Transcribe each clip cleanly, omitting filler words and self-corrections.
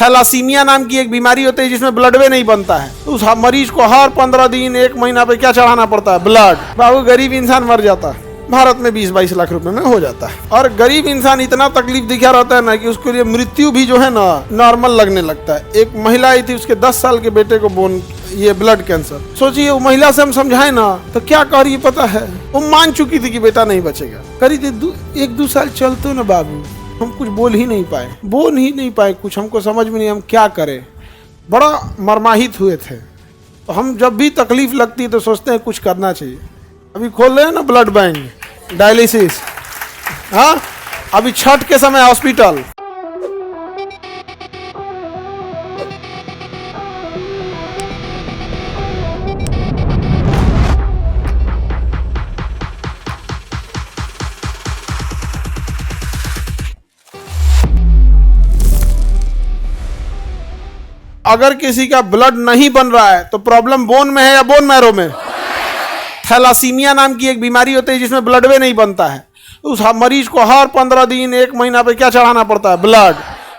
Thalassaemia नाम की एक बीमारी होती है जिसमें ब्लड वे नहीं बनता है। तो उस मरीज को हर 15 दिन 1 महीना पे क्या चढ़ाना पड़ता है? ब्लड। बाबू गरीब इंसान मर जाता है। भारत में 20-22 लाख रुपए में हो जाता है। और गरीब इंसान इतना तकलीफ दिखा रहता है ना कि उसके लिए मृत्यु भी जो है ना नॉर्मल लगने लगता है। एक महिला आई थी, उसके 10 साल के बेटे को ये ब्लड कैंसर। सोचिए वो महिला से हम समझाए ना तो क्या कह रही है पता है? वो मान चुकी थी कि बेटा नहीं बचेगा। करी थी 1-2 साल चलते ना बाबू, हम कुछ बोल ही नहीं पाए कुछ। हमको समझ में नहीं हम क्या करें, बड़ा मर्माहित हुए थे। तो हम जब भी तकलीफ लगती है तो सोचते हैं कुछ करना चाहिए। अभी खोल रहे हैं ना ब्लड बैंक, डायलिसिस, हाँ अभी छठ के समय हॉस्पिटल। अगर किसी का ब्लड नहीं बन रहा है तो प्रॉब्लम बोन में है या बोन मैरो में? थैलासीमिया नाम की एक बीमारी होती है जिसमें ब्लड वे नहीं बनता है। उस मरीज को हर 15 दिन 1 महीना पे क्या चढ़ाना पड़ता है? ब्लड।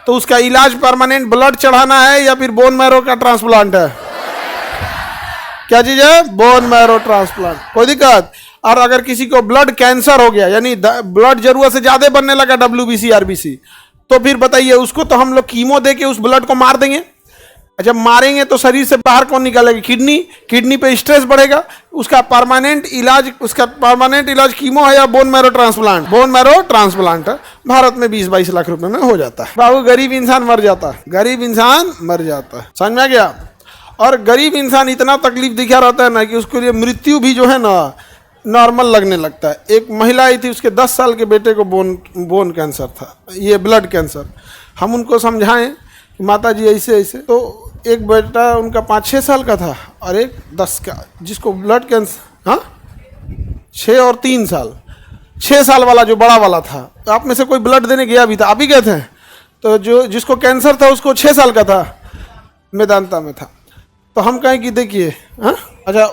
तो उसका इलाज परमानेंट ब्लड चढ़ाना है या फिर बोन मैरो का ट्रांसप्लांट है? क्या चीज है? Bone marrow transplant. कोई दिक्कत? और अगर किसी को ब्लड कैंसर हो गया, यानी ब्लड जरूरत से ज्यादा बनने लगा, WBC RBC, तो फिर बताइए उसको तो हम लोग कीमो दे के उस ब्लड को मार देंगे। जब मारेंगे तो शरीर से बाहर कौन निकालेगा? किडनी पे स्ट्रेस बढ़ेगा। उसका परमानेंट इलाज कीमो है या bone marrow transplant? Bone marrow transplant है। भारत में 20-22 लाख रुपए में हो जाता है। बाबू गरीब इंसान मर जाता है। समझ में आ गया? और गरीब इंसान इतना तकलीफ दिखा रहता है ना कि उसके लिए मृत्यु भी जो है ना नॉर्मल लगने लगता है। एक महिला आई थी, उसके 10 साल के बेटे को बोन कैंसर था, ये ब्लड कैंसर। हम उनको समझाएं कि माता जी ऐसे, तो एक बेटा उनका 5-6 साल का था और एक 10 का, जिसको ब्लड कैंसर, हाँ 6 और 3 साल, 6 साल वाला जो बड़ा वाला था। तो आप में से कोई ब्लड देने गया भी था? आप ही गए थे? तो जिसको कैंसर था उसको 6 साल का था, मेदांता में था। तो हम कहें कि देखिए, हाँ अच्छा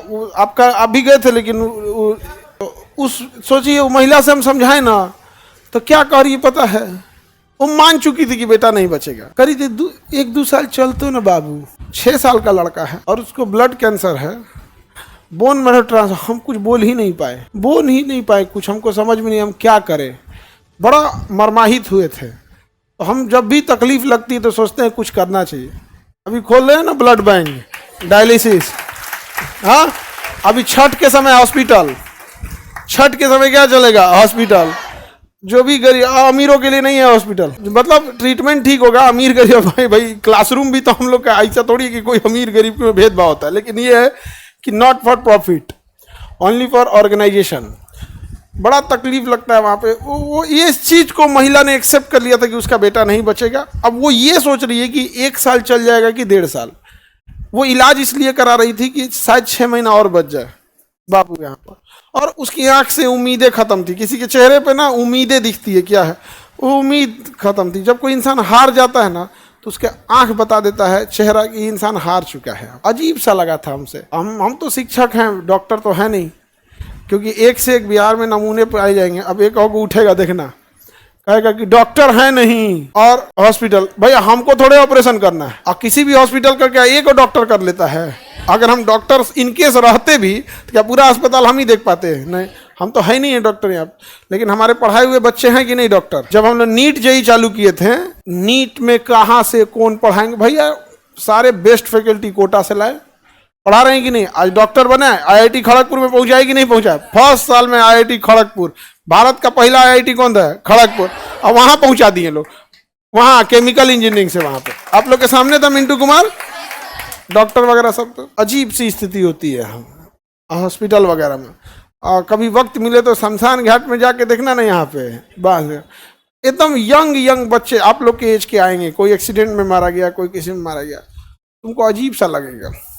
आप भी गए थे, लेकिन सोचिए वो महिला से हम समझाए ना तो क्या कह रही है पता है? वो मान चुकी थी कि बेटा नहीं बचेगा। करी थी 1-2 साल चलते ना बाबू, 6 साल का लड़का है और उसको ब्लड कैंसर है, बोन मैरो ट्रांसप्लांट। हम कुछ बोल ही नहीं पाए कुछ। हमको समझ में नहीं हम क्या करें, बड़ा मर्माहित हुए थे। तो हम जब भी तकलीफ लगती है तो सोचते हैं कुछ करना चाहिए। अभी खोल रहे हैं ना ब्लड बैंक, डायलिसिस, हाँ अभी छठ के समय हॉस्पिटल। छठ के समय क्या चलेगा? हॉस्पिटल। जो भी गरीब, अमीरों के लिए नहीं है हॉस्पिटल, मतलब ट्रीटमेंट ठीक होगा। अमीर गरीब भाई क्लासरूम भी तो हम लोग का ऐसा थोड़ी है कि कोई अमीर गरीब में भेदभाव होता है। लेकिन ये है कि not for profit, only for organisation. बड़ा तकलीफ लगता है वहाँ पे। वो ये चीज को महिला ने एक्सेप्ट कर लिया था कि उसका बेटा नहीं बचेगा। अब वो ये सोच रही है कि 1 साल चल जाएगा कि 1.5 साल। वो इलाज इसलिए करा रही थी कि शायद 6 महीना और बच जाए बापू यहाँ पर। और उसकी आंख से उम्मीदें खत्म थी। किसी के चेहरे पे ना उम्मीदें दिखती है, क्या है वो उम्मीद खत्म थी। जब कोई इंसान हार जाता है ना तो उसके आंख बता देता है, चेहरा, कि इंसान हार चुका है। अजीब सा लगा था हमसे। हम तो शिक्षक हैं, डॉक्टर तो है नहीं, क्योंकि एक से एक बिहार में नमूने पाए जाएंगे। अब एक और उठेगा, देखना, कहेगा कि डॉक्टर है नहीं और हॉस्पिटल। भैया हमको थोड़े ऑपरेशन करना है, और किसी भी हॉस्पिटल करके एक और डॉक्टर कर लेता है। अगर हम डॉक्टर इनकेस रहते भी तो क्या पूरा अस्पताल हम ही देख पाते हैं? नहीं, हम तो है नहीं है डॉक्टर यहाँ। लेकिन हमारे पढ़ाए हुए बच्चे हैं कि नहीं डॉक्टर? जब हमने नीट जेई चालू किए थे, नीट में कहाँ से कौन पढ़ाएंगे? भैया सारे बेस्ट फैकल्टी कोटा से लाए, पढ़ा रहे हैं कि नहीं? आज डॉक्टर बने, IIT खड़गपुर में पहुंचाए कि नहीं पहुंचा? फर्स्ट साल में IIT खड़गपुर, भारत का पहला IIT कौन था? खड़गपुर। और वहां पहुंचा दिए लोग, वहां केमिकल इंजीनियरिंग से। वहां पे आप लोग के सामने था मिंटू कुमार, डॉक्टर वगैरह सब। तो अजीब सी स्थिति होती है हम हॉस्पिटल वगैरह में। और कभी वक्त मिले तो शमशान घाट में जाके देखना ना, यहाँ पे बस एकदम यंग बच्चे आप लोग के एज के आएंगे। कोई एक्सीडेंट में मारा गया, कोई किसी में मारा गया, तुमको अजीब सा लगेगा।